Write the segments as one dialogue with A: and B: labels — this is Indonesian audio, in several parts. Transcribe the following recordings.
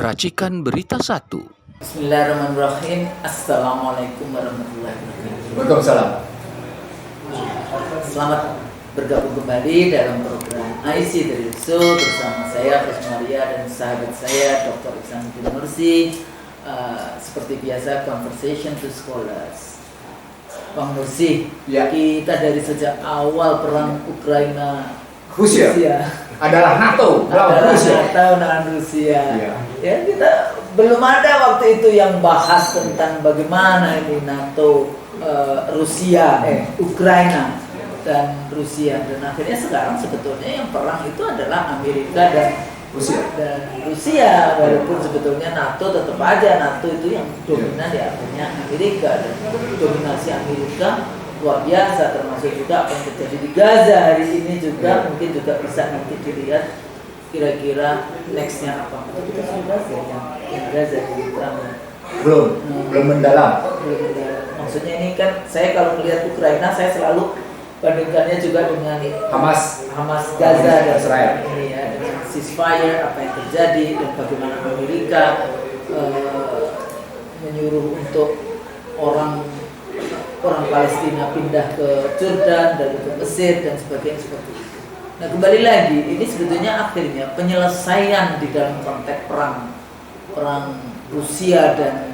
A: Racikan Berita 1.
B: Bismillahirrahmanirrahim. Assalamualaikum warahmatullahi wabarakatuh.
C: Waalaikumsalam.
B: Selamat bergabung kembali dalam program IC dari Usul bersama saya Gus Maria dan sahabat saya Dr. Iksan bin Nursi. Seperti biasa, Conversation to Scholars. Bang Nursi,
C: Ya.
B: kita dari sejak awal perang Ukraina
C: Rusia adalah NATO melawan Rusia.
B: Rusia.
C: Ya.
B: Ya, kita belum ada waktu itu yang bahas tentang bagaimana ini NATO, Ukraina dan Rusia, dan akhirnya sekarang sebetulnya yang perang itu adalah Amerika dan Rusia, walaupun sebetulnya NATO tetap aja, NATO itu yang dominan di akhirnya Amerika, dan dominasi Amerika luar biasa, termasuk juga apa yang terjadi di Gaza hari ini juga mungkin juga bisa nanti dilihat kira-kira nextnya apa. Tapi kita sudah bahas ya yang Gaza di Ukraina.
C: Belum mendalam.
B: Maksudnya ini kan saya kalau melihat Ukraina saya selalu bandingkannya juga dengan
C: Hamas
B: Gaza dan
C: Israel.
B: ini ya, dengan ceasefire apa yang terjadi dan bagaimana Amerika menyuruh untuk orang Palestina pindah ke Jordan dan ke Mesir dan sebagainya seperti itu. Nah, kembali lagi, ini sebetulnya akhirnya penyelesaian di dalam konteks perang Rusia dan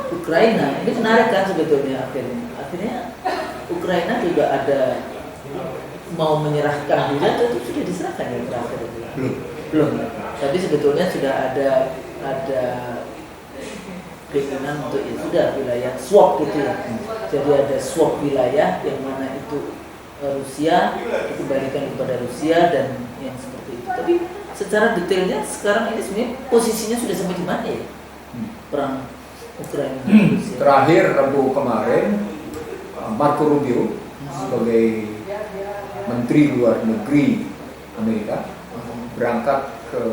B: Ukraina ini menarik kan sebetulnya akhirnya Ukraina juga ada mau menyerahkan diri atau itu sudah diserahkan ya terakhir? Belum. Tapi sebetulnya sudah ada keinginan untuk itu sudah wilayah swap gitu ya. Jadi ada swap wilayah yang mana itu Rusia dikembalikan kepada Rusia dan yang seperti itu. Tapi secara detailnya sekarang ini sebenarnya posisinya sudah sampai di mana ya perang Ukraina dan Rusia?
C: Terakhir Rabu kemarin Marco Rubio sebagai Menteri Luar Negeri Amerika berangkat ke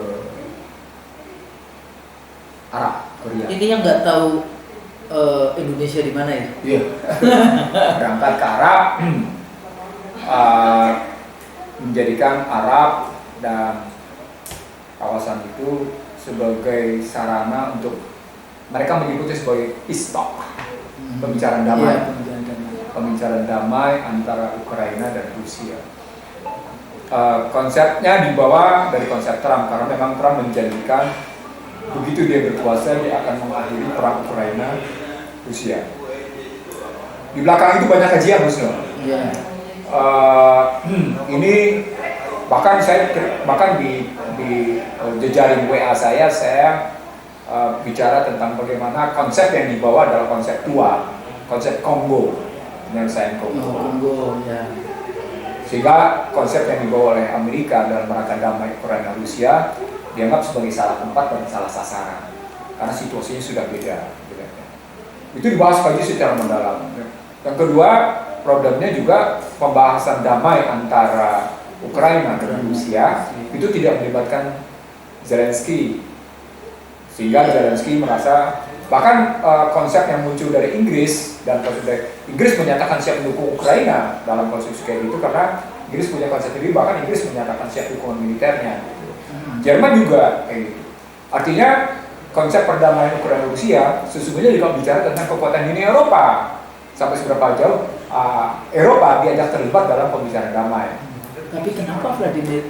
C: Arab Korea.
B: Ini yang nggak tahu Indonesia di mana ya?
C: Iya. Berangkat ke Arab, menjadikan Arab dan kawasan itu sebagai sarana untuk mereka menyebutnya sebagai peace talk, pembicaraan damai.
B: Iya,
C: Pembicaraan damai antara Ukraina dan Rusia. Konsepnya dibawa dari konsep Trump karena memang Trump menjanjikan begitu dia berkuasa dia akan mengakhiri perang Ukraina Rusia. Di belakang itu banyak kajian, Musno.
B: Iya.
C: Ini bahkan di jejaring WA saya bicara tentang bagaimana konsep yang dibawa adalah konsep tua, konsep Kongo, penyelesaian Kongo.
B: Ya.
C: Sehingga konsep yang dibawa oleh Amerika dalam rangka damai Ukraina Rusia dianggap sebagai salah tempat dan salah sasaran karena situasinya sudah beda. Itu dibahas lagi secara mendalam. Yang kedua, problemnya juga pembahasan damai antara Ukraina dan Rusia itu tidak melibatkan Zelensky, sehingga Zelensky merasa bahkan konsep yang muncul dari Inggris dan Inggris menyatakan siap mendukung Ukraina dalam konstruksi kayak gitu karena Inggris punya konsep sendiri, bahkan Inggris menyatakan siap dukungan militernya. Jerman juga kayak gitu. Artinya konsep perdamaian Ukraina Rusia sesungguhnya juga bicara tentang kekuatan Uni Eropa. Sampai seberapa jauh Eropa diajak terlibat dalam pembicaraan damai.
B: Tapi kenapa Vladimir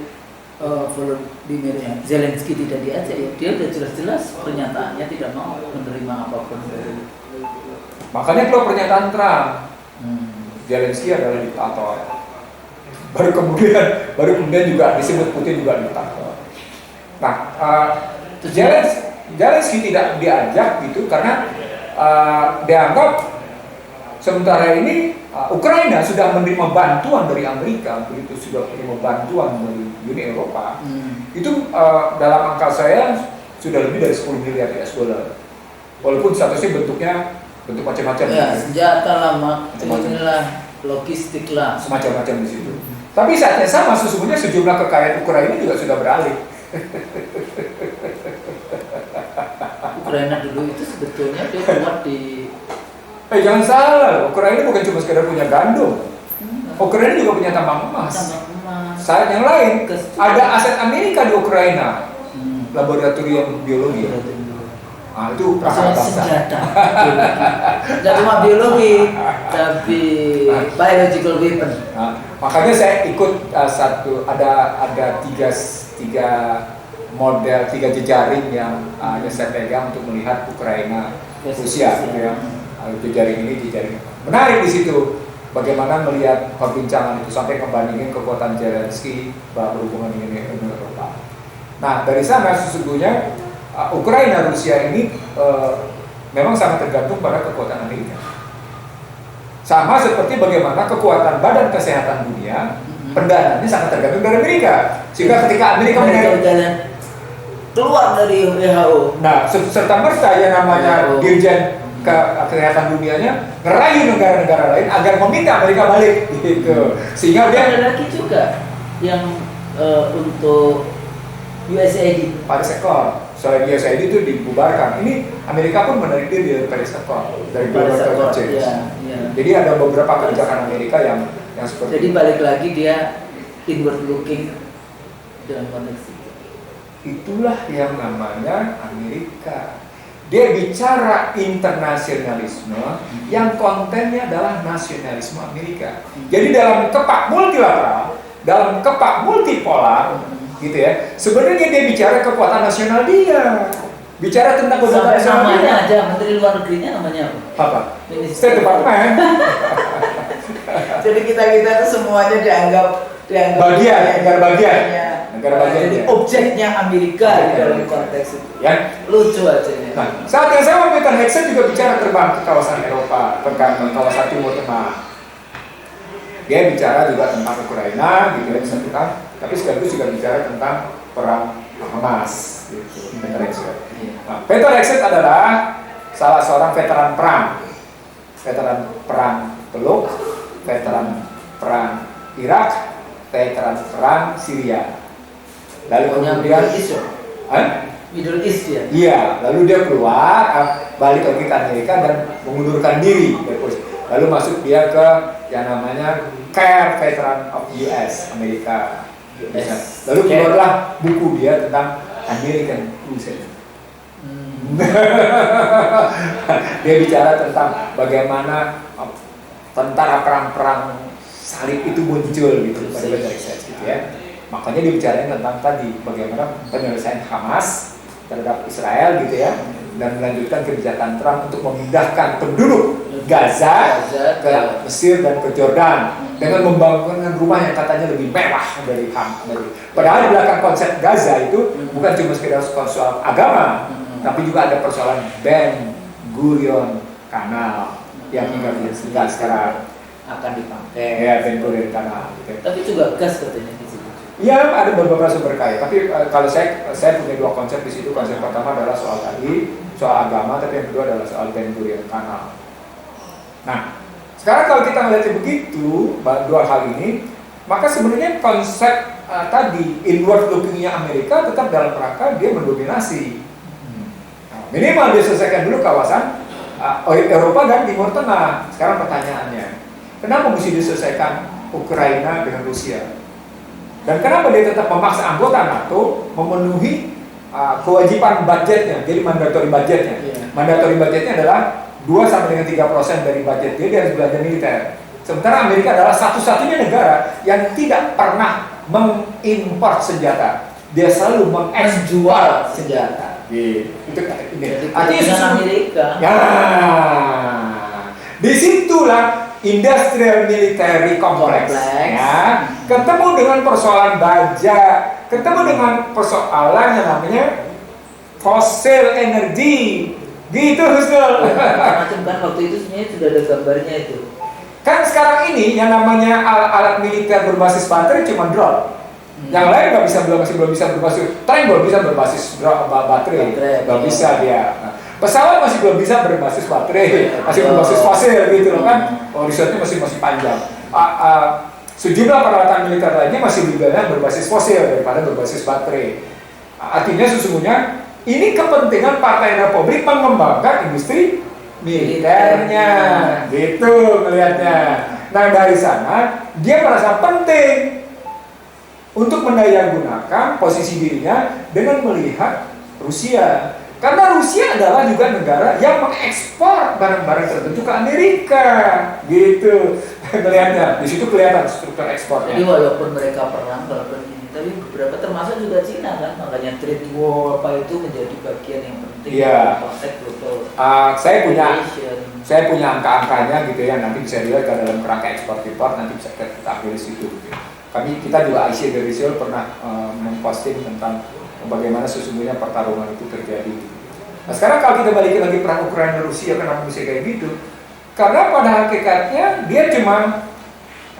B: Zelensky tidak diajak ya? Dia udah jelas-jelas pernyataannya tidak mau menerima apapun dari.
C: Makanya kalau pernyataan Trump, Zelensky adalah diktator. Baru kemudian juga disebut Putin juga diktator. Nah, Zelensky tidak diajak gitu karena dianggap sementara ini Ukraina sudah menerima bantuan dari Amerika, begitu sudah menerima bantuan dari Uni Eropa. Itu dalam angka saya sudah lebih dari 10 miliar US dollar. Walaupun statusnya bentuk macam-macam.
B: Ya, senjata lah, inilah logistik lah,
C: semacam-macam di situ. Tapi saatnya sama sesungguhnya sejumlah kekayaan Ukraina juga sudah beralih.
B: Ukraina dulu itu sebetulnya dia kuat di.
C: Jangan salah, Ukraina bukan cuma sekedar punya gandum. Ukraina juga punya tambang emas. Saat yang lain, ada aset Amerika di Ukraina. laboratorium biologi. Nah, itu prakarya bangsa.
B: Senjata. Tidak cuma biologi, tapi biological weapon.
C: Nah, makanya saya ikut ada tiga model, tiga jejaring yang saya pegang untuk melihat Ukraina, Rusia, gitu ya. Jejaring ini, jejaring menarik di situ. Bagaimana melihat perbincangan itu sampai membandingin kekuatan Zelensky berhubungan dengan Uni Eropa. Nah, dari sana sesungguhnya Ukraina, Rusia ini memang sangat tergantung pada kekuatan Amerika. Sama seperti bagaimana kekuatan Badan Kesehatan Dunia, pendanaannya sangat tergantung dari Amerika. Sehingga ketika Amerika
B: keluar dari WHO,
C: nah serta merta yang namanya Dirjen Kesehatan Dunianya ngerayu negara-negara lain agar meminta Amerika balik gitu. Sehingga dia
B: ada lagi juga yang untuk USAID.
C: Paris Accord. Soalnya USAID itu dibubarkan. Ini Amerika pun menarik diri dari Paris Accord, dari Global Climate Change. Jadi ada beberapa kebijakan Amerika yang seperti.
B: Jadi balik lagi dia inward looking dalam konteks itu.
C: Itulah yang namanya Amerika. Dia bicara internasionalisme yang kontennya adalah nasionalisme Amerika. Jadi dalam kepak multilateral, dalam kepak multipolar, gitu ya. Sebenarnya dia bicara kekuatan nasional dia. Bicara tentang kekuatan nasional
B: namanya
C: dia.
B: aja, Menteri Luar Negerinya namanya
C: Apa?
B: Minister.
C: State Department.
B: Jadi kita itu semuanya dianggap
C: bagian, negara bagian. Negara bagian.
B: Jadi objeknya Amerika di dalam konteks itu.
C: Ya.
B: Lucu aja ya.
C: Nah, saat yang sama Peter Nixon juga bicara terbang ke kawasan Eropa, ke kawasan Timur Tengah. Dia bicara juga tentang Ukraina, gitu ya, disatukan, tapi sekaligus juga bicara tentang perang Hamas, gitu. Peter Nixon. Nah, Peter Nixon adalah salah seorang veteran perang Teluk, veteran perang Irak, veteran perang Syria. Lalu kemudian
B: Middle East ya?
C: Iya, lalu dia keluar, balik lagi ke Amerika dan mengundurkan diri dari polisi. Lalu masuk dia ke yang namanya CARE Veteran of US Amerika. Lalu keluarlah buku dia tentang American Crusade. Dia bicara tentang bagaimana tentara perang-perang salib itu muncul gitu pada gitu ya. Makanya dia bicara tentang tadi bagaimana penyelesaian Hamas terhadap Israel gitu ya, dan melanjutkan kebijakan Trump untuk memindahkan penduduk Gaza ke Mesir dan ke Jordan dengan membangun rumah yang katanya lebih mewah dari padahal di belakang konsep Gaza itu bukan cuma sekedar soal agama, tapi juga ada persoalan Ben Gurion Kanal yang hingga sekarang
B: akan dipakai.
C: Ya, Ben Gurion Kanal gitu.
B: Tapi juga gas katanya di situ.
C: Ya, ada beberapa sumber kaya, tapi kalau saya punya dua konsep di situ. Konsep pertama adalah soal agama, tapi yang kedua adalah soal Ben Gurion Kanal. Nah, sekarang kalau kita melihat begitu, dua hal ini, maka sebenarnya konsep tadi inward lookingnya Amerika tetap dalam rangka dia mendominasi. Nah, minimal dia selesaikan dulu kawasan Eropa dan Timur Tengah. Sekarang pertanyaannya, kenapa mesti diselesaikan Ukraina dengan Rusia? Dan kenapa dia tetap memaksa anggota NATO memenuhi kewajiban budgetnya, jadi mandatory budgetnya. Mandatory budgetnya adalah 2 sampai dengan 3% dari budget dia harus belanja militer. Sementara Amerika adalah satu-satunya negara yang tidak pernah mengimpor senjata. Dia selalu mengekspor senjata. Gitu. Itu ini. Artinya
B: Amerika.
C: Ya. Disitulah industrial military complex. Ya, ketemu dengan persoalan baja, ketemu dengan persoalan yang namanya fossil energy, gitu Husnul.
B: Macam kan waktu itu sebenarnya sudah ada gambarnya itu.
C: Kan sekarang ini yang namanya alat militer berbasis baterai cuma drone. Yang lain masih belum bisa berbasis tank, belum bisa berbasis baterai, belum bisa dia. Nah, pesawat masih belum bisa berbasis baterai, masih berbasis fosil gitu loh kan. Risetnya masih panjang. Sejumlah peralatan militer lainnya masih lebih banyak berbasis fosil daripada berbasis baterai. Artinya sesungguhnya ini kepentingan Partai Republik mengembangkan industri militernya, gitu melihatnya. Nah dari sana dia merasa penting untuk mendayagunakan posisi dirinya dengan melihat Rusia. Karena Rusia adalah juga negara yang mengekspor barang-barang tertentu ke Amerika, gitu. Melihatnya, di situ kelihatan struktur ekspornya.
B: Jadi walaupun mereka perang, walaupun ini, tapi beberapa termasuk juga Cina kan, makanya trade war apa itu menjadi bagian yang penting dalam konteks global.
C: Saya punya angka-angkanya gitu ya, nanti bisa dilihat dalam kerangka ekspor impor, nanti bisa kita ambil di situ. Gitu. Kita juga IC dari Seoul pernah memposting tentang bagaimana sesungguhnya pertarungan itu terjadi. Nah sekarang kalau kita balik lagi perang Ukraina Rusia, kenapa bisa kayak gitu? Karena pada hakikatnya dia cuma,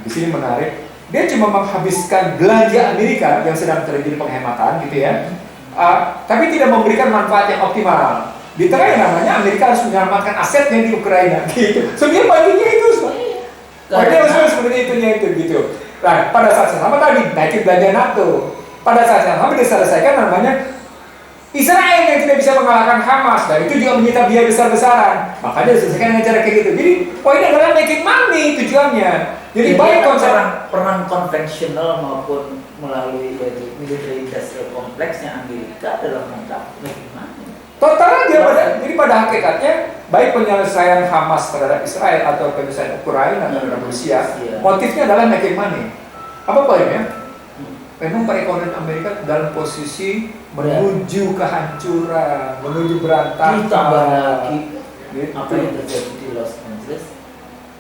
C: di sini menarik, dia cuma menghabiskan belanja Amerika yang sedang terjadi penghematan gitu ya, tapi tidak memberikan manfaat yang optimal. Di tengah yang namanya Amerika harus menyelamatkan asetnya di Ukraina gitu. Sebenarnya baginya itu sebenarnya itu gitu. Nah pada saat yang sama tadi naikin belanja NATO. Pada saat yang sama diselesaikan namanya Israel yang tidak bisa mengalahkan Hamas, dan itu juga menyita biaya besar-besaran. Makanya diselesaikan dengan cara kayak gitu. Jadi poinnya adalah making money tujuannya. Jadi baik konsep
B: perang konvensional maupun melalui yaitu military industrial kompleksnya Amerika adalah rangka making money.
C: Total aja jadi pada hakikatnya baik penyelesaian Hamas terhadap Israel atau penyelesaian Ukraina terhadap Rusia, motifnya adalah making money. Apa poinnya? Memang perekonomian Amerika dalam posisi menuju kehancuran, menuju berantakan.
B: Ditambah lagi apa yang terjadi di Los Angeles?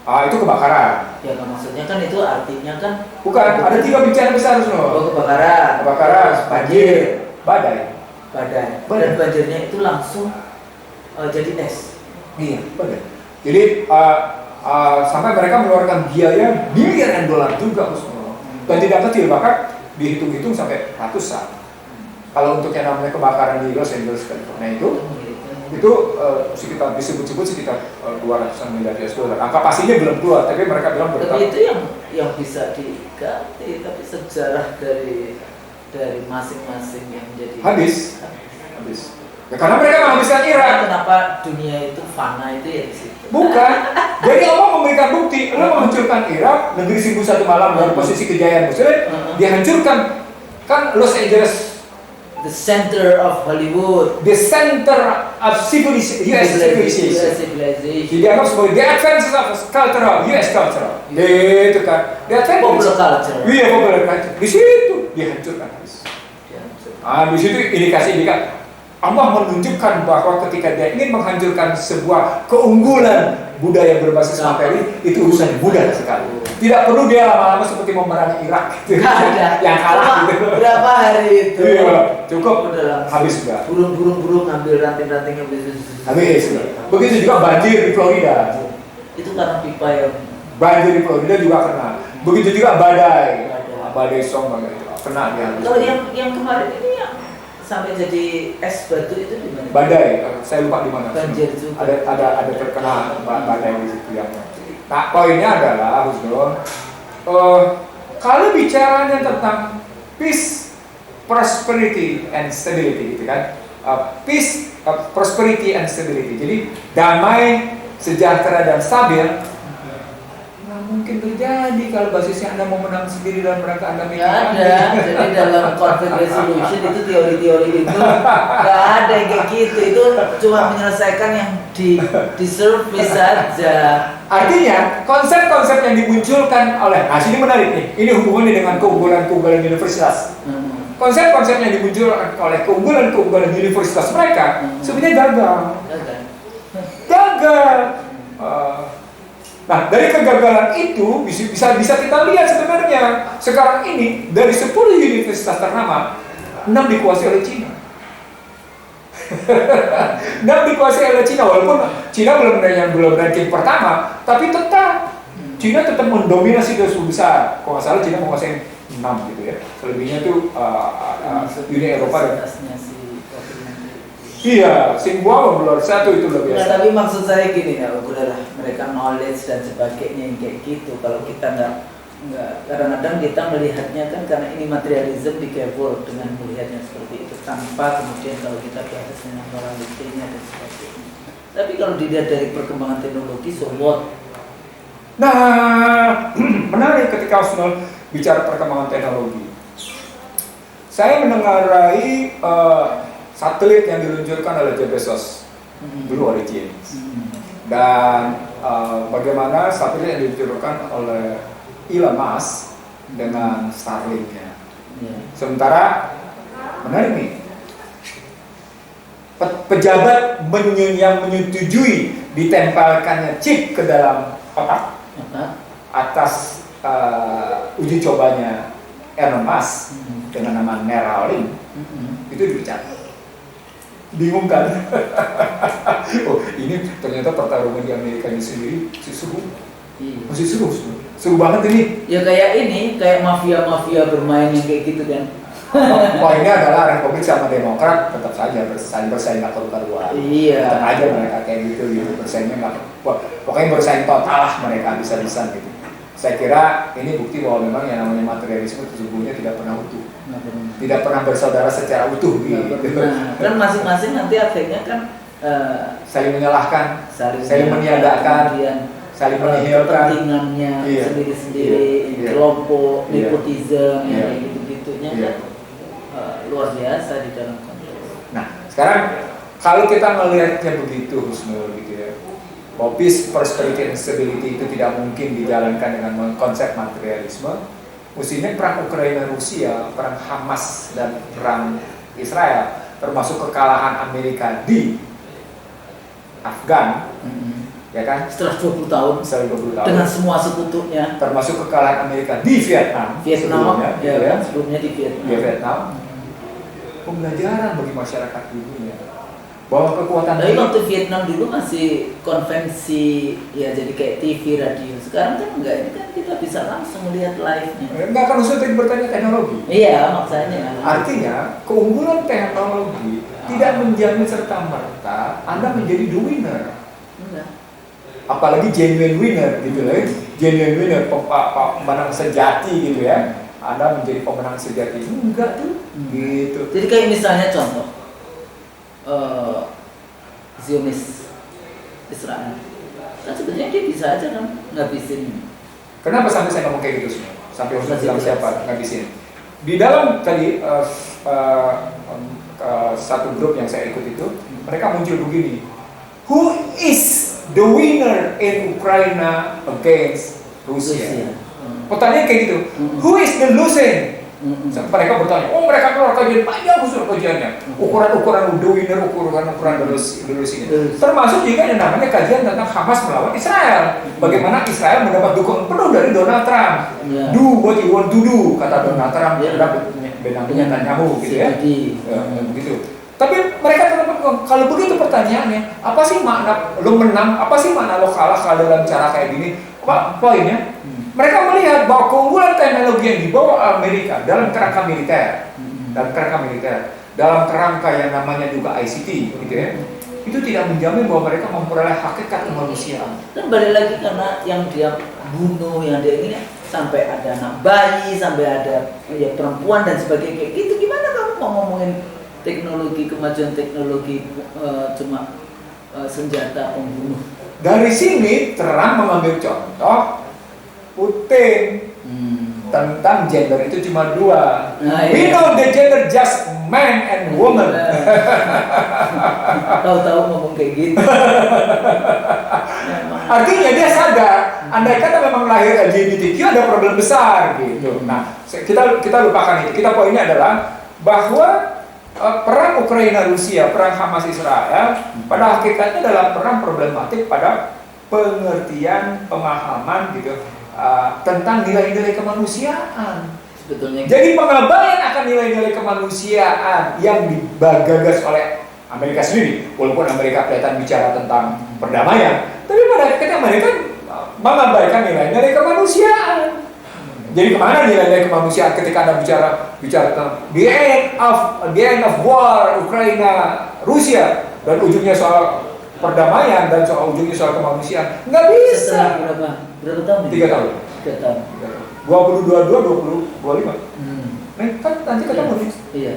C: Itu kebakaran.
B: Ya kan maksudnya kan itu artinya kan
C: bukan, ada 3 bencana besar loh. Kebakaran, banjir, badai. Dan banjirnya itu langsung jadi es. Iya, badai. Jadi sampai mereka mengeluarkan biaya miliaran dolar juga, dan tidak kecil, bahkan dihitung-hitung sampai ratusan. Kalau untuk yang namanya kebakaran di Los Angeles, California itu sekitar disebut-sebut sekitar 200-an miliar US dollar. Angka pastinya belum keluar, tapi mereka bilang berapa.
B: Tapi itu yang bisa diganti, tapi sejarah dari masing-masing yang menjadi habis. Ya, karena mereka menghabiskan Irak. Kenapa dunia itu fana itu ya di situ?
C: Bukan. Jadi Allah memberikan bukti. Allah menghancurkan Irak, negeri 1001 malam dalam posisi kejayaan Muslim, dihancurkan. Kan Los Angeles,
B: the center of Hollywood,
C: the center of civilization, US civilization. Dianggap sebagai the advances of cultural, US cultural. Itu kan. The
B: popular culture.
C: Iya, popular culture. Di situ dihancurkan habis. Di situ indikasi. Allah menunjukkan bahwa ketika dia ingin menghancurkan sebuah keunggulan budaya berbasis materi, itu urusan mudah sekali. Tidak perlu dia lama-lama seperti memerangi Irak gitu. Yang kalah gitu.
B: Berapa hari itu?
C: Iya, cukup. Habis sudah.
B: Burung ngambil ranting-rantingnya
C: habis. Begitu juga banjir di Florida.
B: Itu karena pipa yang
C: banjir di Florida juga kena. Begitu juga badai Song kena dia.
B: Kalau yang kemarin ini yang sampai jadi es batu itu di mana?
C: Badai, saya lupa di mana.
B: Banjir juga.
C: Ada terkena badai di situ yang. Nah, poinnya adalah Husnul, kalau bicaranya tentang peace, prosperity and stability, gitu kan? Peace, prosperity and stability. Jadi damai, sejahtera dan stabil. Mungkin terjadi kalau basisnya Anda mau menang sendiri dalam rangka Anda mikir.
B: Ada, jadi dalam conflict resolution itu teori-teori itu nggak ada yang kayak gitu. Itu cuma menyelesaikan yang di surface saja.
C: Artinya konsep-konsep yang dimunculkan oleh, sini menarik nih. Ini hubungannya dengan keunggulan-keunggulan universitas. Konsep-konsep yang dimunculkan oleh keunggulan-keunggulan universitas mereka sebenarnya gagal. Nah, dari kegagalan itu bisa kita lihat sebenarnya sekarang ini dari 10 universitas ternama 6 dikuasai oleh Cina. 6 dikuasai oleh Cina, walaupun Cina belum ranking pertama, tapi tetap Cina tetap mendominasi 2 besar. Kalau nggak salah Cina menguasai 6 gitu ya. Selebihnya tuh Uni Eropa dan iya, Singapura belum satu itu lebih biasa.
B: Nah, tapi maksud saya gini ya, udahlah mereka knowledge dan sebagainya yang kayak gitu. Kalau kita nggak kadang-kadang kita melihatnya kan karena ini materialism dikebul dengan melihatnya seperti itu tanpa kemudian kalau kita bahas dengan moralitinya dan sebagainya. Tapi kalau dilihat dari perkembangan teknologi, so what?
C: Nah, menarik ketika Osnul bicara perkembangan teknologi. Saya mengendarai satelit yang diluncurkan oleh Jeff Bezos, Blue Origin, dan bagaimana satelit yang diluncurkan oleh Elon Musk dengan Starlink-nya. Sementara menarik nih, pejabat yang menyetujui ditempelkannya chip ke dalam otak atas uji cobanya Elon Musk dengan nama Neuralink itu dipecat. Bingung kan? Oh, ini ternyata pertarungan di Amerika ini sendiri masih seru banget ini.
B: Ya kayak mafia bermain yang kayak gitu kan.
C: Poinnya adalah Republik sama Demokrat tetap saja bersaing nggak karu-karuan.
B: Iya.
C: Tetap aja mereka kayak gitu bersaingnya nggak, pokoknya bersaing total lah mereka bisa-bisa gitu. Saya kira ini bukti bahwa memang yang namanya materialisme sesungguhnya tidak pernah utuh, tidak pernah bersaudara secara utuh gitu.
B: Kan masing-masing nanti akhirnya kan
C: saling menyalahkan, saling meniadakan, saling menihilkan
B: kepentingannya sendiri-sendiri, kelompok nepotisme yang gitu-gitunya kan luar biasa di dalam konteks.
C: Nah, sekarang kalau kita melihatnya begitu Husnul gitu ya, bahwa peace, prosperity, and stability itu tidak mungkin dijalankan dengan konsep materialisme, mestinya perang Ukraina-Rusia, perang Hamas dan perang Israel, termasuk kekalahan Amerika di Afgan, ya kan?
B: Setelah 20 tahun, dengan semua sekutunya,
C: termasuk kekalahan Amerika di Vietnam
B: sebelumnya di Vietnam.
C: Pembelajaran bagi masyarakat dunia bahwa kekuatan.
B: Tapi waktu Vietnam dulu masih konvensi, ya jadi kayak TV, radio. Sekarang kan enggak, ini kan kita bisa langsung melihat live-nya.
C: Enggak akan usah bertanya teknologi.
B: Iya, maksudnya.
C: Artinya keunggulan teknologi tidak menjamin serta-merta Anda menjadi the winner.
B: Enggak.
C: Apalagi genuine winner gitu ya. Genuine winner, pemenang sejati gitu ya. Anda menjadi pemenang sejati. Enggak tuh. Gitu.
B: Jadi kayak misalnya contoh Zionis Israel, kan sebenarnya dia bisa aja kan ngabisin.
C: Kenapa sampai saya ngomong kayak gitu semua? Sampai harus bilang siapa ngabisin? Di dalam tadi satu grup yang saya ikut itu, mereka muncul begini. Who is the winner in Ukraine against Rusia? Pertanyaan kayak gitu. Who is the losing? Mereka bertanya, mereka keluar kajian panjang usul kajiannya, ukuran the winner, ukuran the losing. Termasuk juga yang namanya kajian tentang Hamas melawan Israel. Bagaimana Israel mendapat dukungan penuh dari Donald Trump. Do what you want to do, kata Donald Trump terhadap Benyamin Netanyahu gitu ya. Begitu. Tapi mereka tetap, kalau begitu pertanyaannya, apa sih makna lo menang, apa sih makna lo kalah kalau dalam cara kayak gini? Apa poinnya? Mereka melihat bahwa keunggulan teknologi yang dibawa Amerika dalam kerangka militer, dalam kerangka yang namanya juga ICT, gitu ya, itu tidak menjamin bahwa mereka memperoleh hakikat kemanusiaan.
B: Dan balik lagi karena yang dia bunuh, yang dia ini sampai ada anak bayi, sampai ada ya, perempuan dan sebagainya. Itu gimana kamu mau ngomongin teknologi, kemajuan teknologi cuma senjata pembunuh?
C: Dari sini terang mengambil contoh Putin tentang gender itu cuma dua. We know the gender just man and woman.
B: Tahu-tahu ngomong kayak gitu.
C: Artinya dia sadar, andai kata memang lahir LGBTQ ada problem besar gitu. Nah, kita lupakan itu. Kita poinnya adalah bahwa perang Ukraina Rusia, perang Hamas Israel pada hakikatnya adalah perang problematik pada pengertian, pemahaman gitu. Tentang nilai-nilai kemanusiaan.
B: Sebetulnya.
C: Jadi pengabaian akan nilai-nilai kemanusiaan yang digagas oleh Amerika sendiri, walaupun Amerika kelihatan bicara tentang perdamaian, tapi pada akhirnya mereka mengabaikan nilai-nilai kemanusiaan. Jadi kemana nilai-nilai kemanusiaan ketika Anda bicara tentang the end of war Ukraina Rusia dan ujungnya soal perdamaian dan ujungnya soal kemanusiaan? Nggak bisa.
B: Setelah berapa tahun?
C: 3 tahun.
B: 3 tahun.
C: 2022, 2025. Kan nanti ketemu nih.
B: Iya.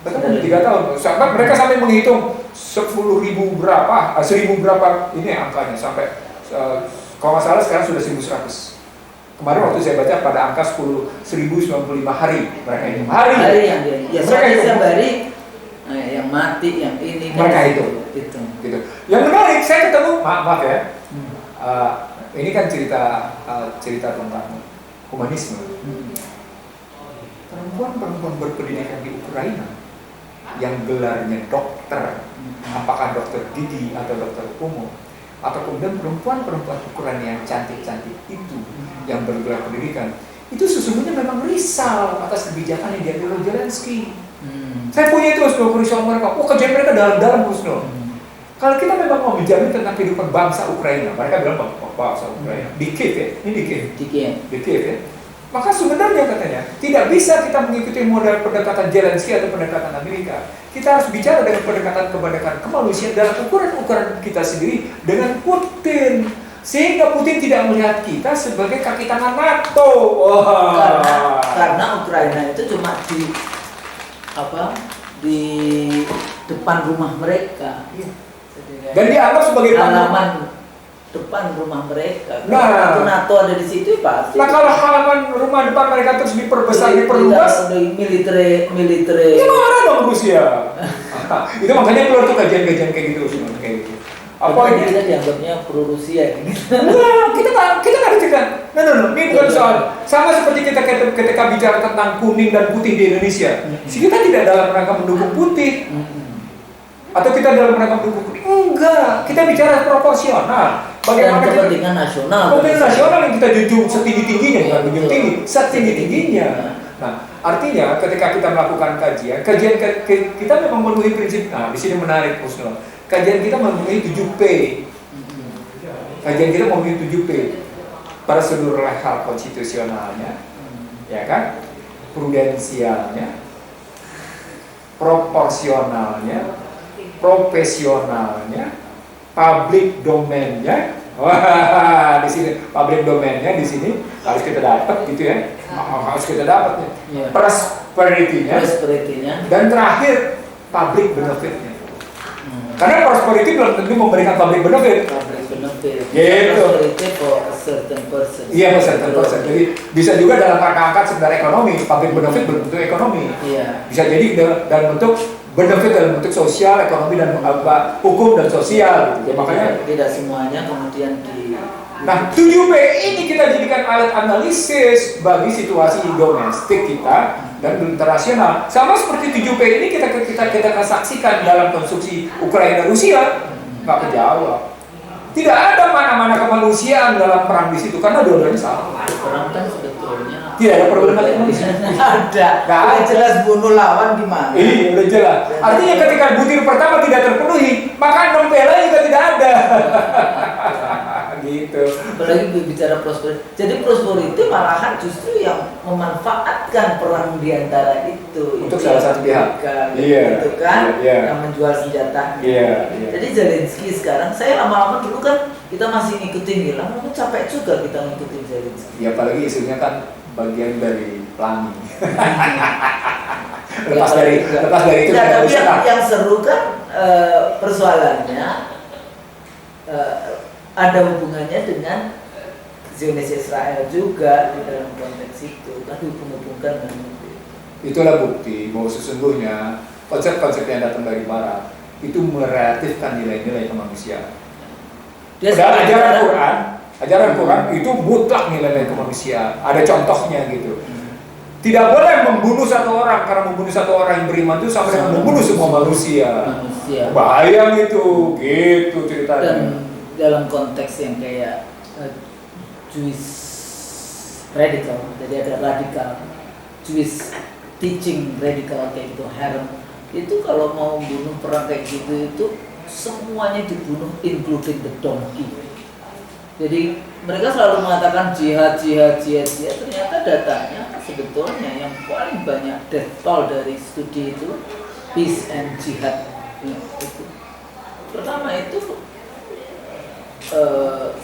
C: Ketemu 3 tahun. Sampai mereka sampai menghitung 10.000 berapa, 1.000 berapa ini angkanya sampai kalau nggak salah sekarang sudah 1.100. Kemarin waktu saya baca pada angka 10.095 hari mereka itu. Hari
B: yang dia, ya
C: mereka itu.
B: setiap hari yang mati, yang ini
C: mereka itu. Gitu. Yang menarik, saya ketemu, maaf ya, ini kan cerita tentang humanisme. Perempuan berpendidikan di Ukraina yang gelarnya dokter, apakah dokter gigi atau dokter umum, atau kemudian perempuan Ukraina yang cantik-cantik itu yang bergelar pendidikan, itu sesungguhnya memang risau atas kebijakan yang diambil oleh Zelensky. Saya punya itu risau mereka, kajian mereka dalam-dalam Kalau kita memang mau menjamin tentang kehidupan bangsa Ukraina, mereka bilang bangsa Ukraina di Kiev ya, ini di Kiev ya. Maka sebenarnya katanya tidak bisa kita mengikuti model pendekatan Zelensky atau pendekatan Amerika. Kita harus bicara dengan pendekatan kemanusiaan dalam ukuran kita sendiri dengan Putin, sehingga Putin tidak melihat kita sebagai kaki tangan NATO.
B: Karena Ukraina itu cuma di depan rumah mereka.
C: Dan dianggap sebagai
B: halaman depan rumah mereka.
C: Nah,
B: kalau NATO ada di situ pasti.
C: Nah, kalau halaman rumah depan mereka terus diperbesar, diperluas,
B: militer.
C: Gimana dong Rusia? Itu makanya keluar tuh kajian-kajian kayak gitu, kayak gitu.
B: Apa ini kita dianggapnya pro Rusia gitu.
C: Nah, kita nggak ditekan. No. Ini bukan soal sama seperti kita ketika bicara tentang kuning dan putih di Indonesia. Kita tidak dalam rangka mendukung putih. Atau kita dalam rangka mendukung putih. Enggak, kita bicara proporsional. Bagaimana
B: kepentingan nasional.
C: Kepentingan nasional yang kita junjung setinggi-tingginya, bukan junjung tinggi, setinggi-tingginya. Nah, artinya ketika kita melakukan kajian kita memang memenuhi prinsip. Nah, di sini menarik, Husnul. Kajian kita memenuhi 7P. Kajian kita memenuhi 7P. Prosedur hal konstitusionalnya, ya kan? Prudensialnya, proporsionalnya, profesionalnya, public domainnya. Wah, di sini public domainnya di sini harus kita dapat gitu ya. Harus kita dapat nih.
B: Yeah.
C: Prosperity-nya, dan terakhir public benefit-nya. Karena prosperity belum tentu memberikan public benefit. Gitu.
B: Prosperity for a certain person.
C: Iya, for certain person. Jadi bisa juga dalam rangka sebenarnya ekonomi, public benefit berbentuk ekonomi.
B: Iya.
C: Bisa jadi dalam bentuk benefit dalam bentuk sosial, ekonomi dan hukum dan sosial. Gitu. Makanya
B: tidak semuanya kemudian
C: Nah, 7P ini kita jadikan alat analisis bagi situasi domestik kita dan internasional. Sama seperti 7P ini kita saksikan dalam konstruksi Ukraina Rusia, nggak kejawab. Tidak ada mana-mana kemanusiaan dalam perang di situ karena dua-duanya sama.
B: Perang kan sebetulnya
C: tidak ada problematik kemanusiaan.
B: Ada. Udah jelas bunuh lawan gimana?
C: Iya, udah jelas. Artinya ketika butir pertama tidak terpenuhi, maka 6P lain juga tidak ada. Gitu.
B: Apalagi bicara prosperity. Jadi prosperity malahan justru yang memanfaatkan perang di antara itu
C: untuk salah satu pihak.
B: Iya. Itu kan
C: Iya.
B: yang menjual senjata.
C: Iya.
B: Jadi Zelensky sekarang saya lama-lama dulu kan kita masih ngikutin lama-lama capek juga kita ngikutin Zelensky.
C: Ya apalagi isunya kan bagian dari pelangi. lepas dari itu.
B: Nah, tapi yang seru kan persoalannya ada hubungannya dengan Zionis Israel juga di dalam konteks itu, kan dihubung-hubungkan dengan itu.
C: Itulah bukti bahwa sesungguhnya konsep-konsep yang datang dari Barat itu mereaktifkan nilai-nilai kemanusiaan. Padahal ajaran Quran itu mutlak nilai-nilai kemanusiaan. Ada contohnya gitu. Tidak boleh membunuh satu orang karena membunuh satu orang yang beriman itu sama dengan membunuh semua manusia. Bahaya gitu ceritanya.
B: Dan dalam konteks yang kayak Jewish radical, jadi ada radikal Jewish teaching radikal kayak gitu, harem itu kalau mau bunuh perang kayak gitu itu semuanya dibunuh including the donkey. Jadi mereka selalu mengatakan jihad. Ternyata datanya sebetulnya yang paling banyak death toll dari studi itu peace and jihad. Itu. Pertama itu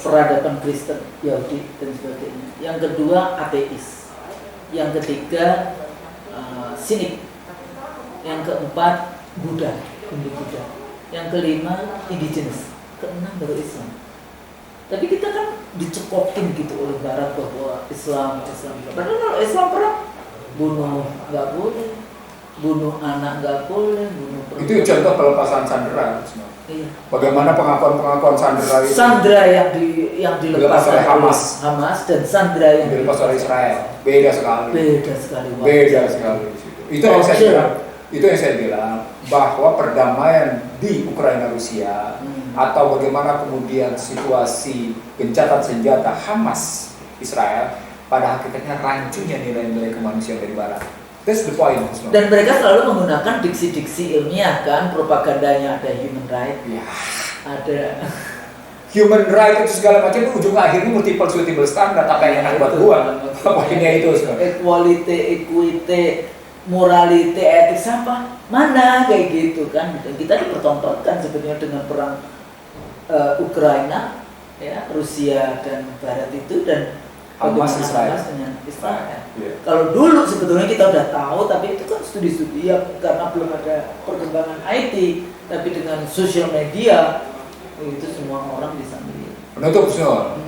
B: peradaban Kristen, Yahudi dan sebagainya. Yang kedua ateis. Yang ketiga sinik. Yang keempat Buddha, Hindu Buddha. Yang kelima indigenous. Keenam baru Islam. Tapi kita kan dicekokin gitu oleh Barat bahwa Islam. Padahal kalau Islam perang, bunuh nggak boleh, bunuh anak nggak boleh, bunuh perempuan.
C: Itu contoh pelepasan sandera.
B: Iya.
C: Bagaimana pengakuan sandera itu?
B: Sandera yang dilepas oleh Hamas dan sandera yang
C: dilepas oleh Israel. Beda sekali.
B: Beda
C: sekali. Itu yang saya bilang bahwa perdamaian di Ukraina Rusia atau bagaimana kemudian situasi gencatan senjata Hamas Israel pada hakikatnya rancunya nilai-nilai kemanusiaan dari Barat. That's the point.
B: Dan mereka selalu menggunakan diksi-diksi ilmiah kan, propagandanya ada human right,
C: ya.
B: Ada
C: human right itu segala macam, itu ujung akhirnya multiple standard, apa yang enak buat gua. Poinnya itu
B: equality, equity, morality, etik apa? Mana kayak gitu kan? Dan kita dipertontonkan sebenarnya dengan perang Ukraina, ya, Rusia dan Barat itu, dan
C: Hamas Israel.
B: Dengan Israel.
C: Yeah.
B: Kalau dulu sebetulnya kita udah tahu, tapi itu kan studi-studi ya, karena belum ada perkembangan IT, tapi dengan sosial media itu semua orang bisa melihat.
C: Penutup semua.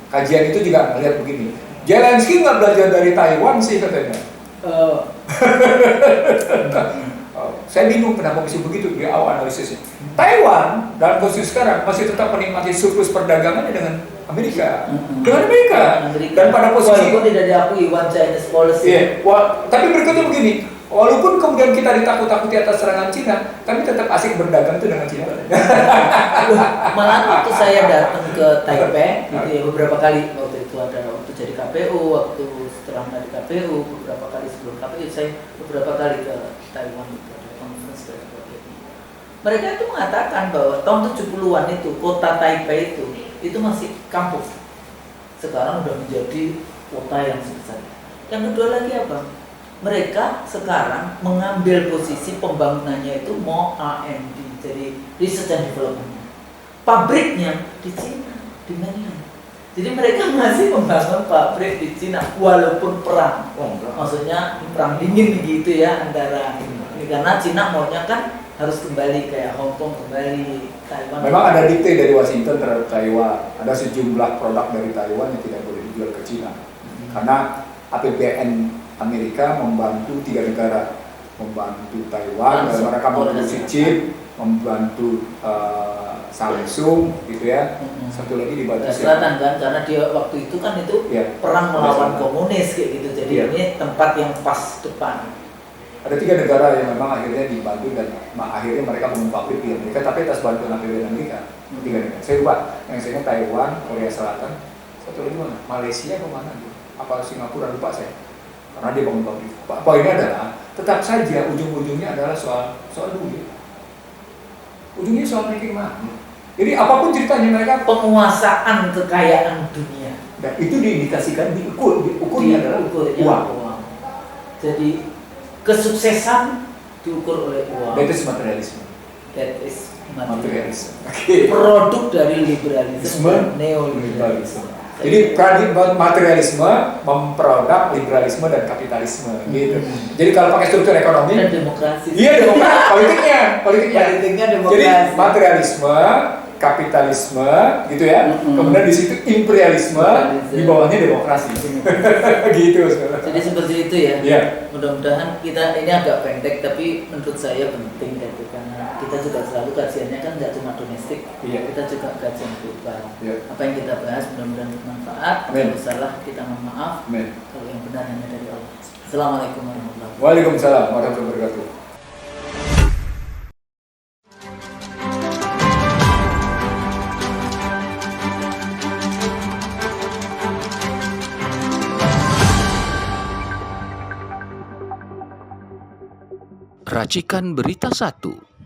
C: Kajian itu juga melihat begini. Zelensky nggak belajar dari Taiwan sih katanya. Saya bingung kenapa bisa begitu di awal analisisnya. Taiwan dalam posisi sekarang masih tetap menikmati surplus perdagangannya dengan Amerika, dan pada posisi
B: walaupun tidak diakui One Chinese policy.
C: Yeah. Tapi berikutnya begini, walaupun kemudian kita ditakut-takuti atas serangan Cina, kami tetap asik berdagang itu dengan Cina.
B: Malah waktu saya datang ke Taipei, gitu ya, beberapa kali waktu itu ada waktu jadi KPU, waktu setelah dari KPU, beberapa kali sebelum KPU saya beberapa kali ke Taiwan itu ada conference dan sebagainya. Mereka itu mengatakan bahwa tahun 70-an itu kota Taipei itu masih kampus. Sekarang sudah menjadi kota yang sebesar. Yang kedua lagi apa? Mereka sekarang mengambil posisi pembangunannya itu mau R&D, jadi research and development. Pabriknya di Cina, di mainland. Jadi mereka masih membangun pabrik di Cina walaupun perang. Maksudnya perang dingin gitu ya antara ini, karena Cina maunya kan harus kembali kayak Hong Kong, kembali Taiwan.
C: Memang ada dikte dari Washington terhadap Taiwan. Ada sejumlah produk dari Taiwan yang tidak boleh dijual ke Cina. Karena APBN Amerika membantu 3 negara, membantu Taiwan, dan mereka memproduksi chip, membantu Samsung, gitu ya. Satu lagi dibantu
B: Selatan kan, karena dia waktu itu kan itu perang melawan komunis kayak gitu. Jadi ini tempat yang pas depan.
C: Ada 3 negara yang memang akhirnya dibantu dan akhirnya mereka membangun pabrik di Amerika, tapi atas bantuan APBN Amerika. 3 negara. Saya lupa, yang saya ingat Taiwan, Korea Selatan, satu lagi mana? Malaysia atau mana? Apa Singapura, lupa saya. Karena dia bangun pabrik. Poinnya adalah tetap saja ujung-ujungnya adalah soal duit. Ujungnya soal making money. Jadi apapun ceritanya mereka
B: penguasaan kekayaan dunia.
C: Dan itu diindikasikan ukurnya adalah uang.
B: Jadi kesuksesan diukur oleh uang.
C: That is materialisme.
B: Okay. Produk dari liberalisme, neoliberalisme.
C: Jadi materialisme memproduk liberalisme dan kapitalisme, gitu. Jadi kalau pakai struktur ekonomi
B: dan demokrasi.
C: Iya, demokrasi, politiknya
B: demokrasi.
C: Jadi materialisme, kapitalisme, gitu ya. Kemudian di situ imperialisme, di bawahnya demokrasi. Gitu.
B: Jadi seperti itu ya.
C: Yeah.
B: Mudah-mudahan kita ini agak pendek, tapi menurut saya penting gitu, karena kita juga selalu kajiannya kan nggak cuma domestik, kita juga kajian global. Apa yang kita bahas mudah-mudahan bermanfaat. Kalau salah kita mohon maaf. Kalau yang benar hanya dari Allah. Assalamualaikum warahmatullahi wabarakatuh.
C: Waalaikumsalam warahmatullahi wabarakatuh.
A: Racikan Berita 1.